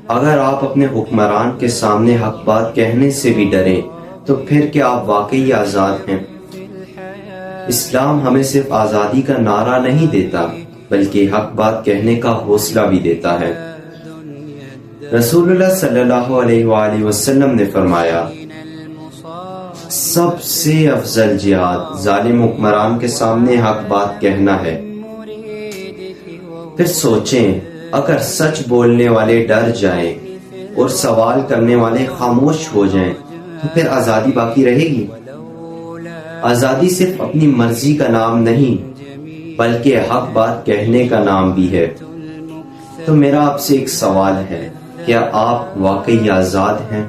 اگر آپ اپنے حکمران کے سامنے حق بات کہنے سے بھی ڈریں تو پھر کیا آپ واقعی آزاد ہیں؟ اسلام ہمیں صرف آزادی کا نعرہ نہیں دیتا بلکہ حق بات کہنے کا حوصلہ بھی دیتا ہے۔ رسول اللہ صلی اللہ علیہ وآلہ وسلم نے فرمایا، سب سے افضل جہاد ظالم حکمران کے سامنے حق بات کہنا ہے۔ پھر سوچیں، اگر سچ بولنے والے ڈر جائیں اور سوال کرنے والے خاموش ہو جائیں تو پھر آزادی باقی رہے گی؟ آزادی صرف اپنی مرضی کا نام نہیں بلکہ حق بات کہنے کا نام بھی ہے۔ تو میرا آپ سے ایک سوال ہے، کیا آپ واقعی آزاد ہیں؟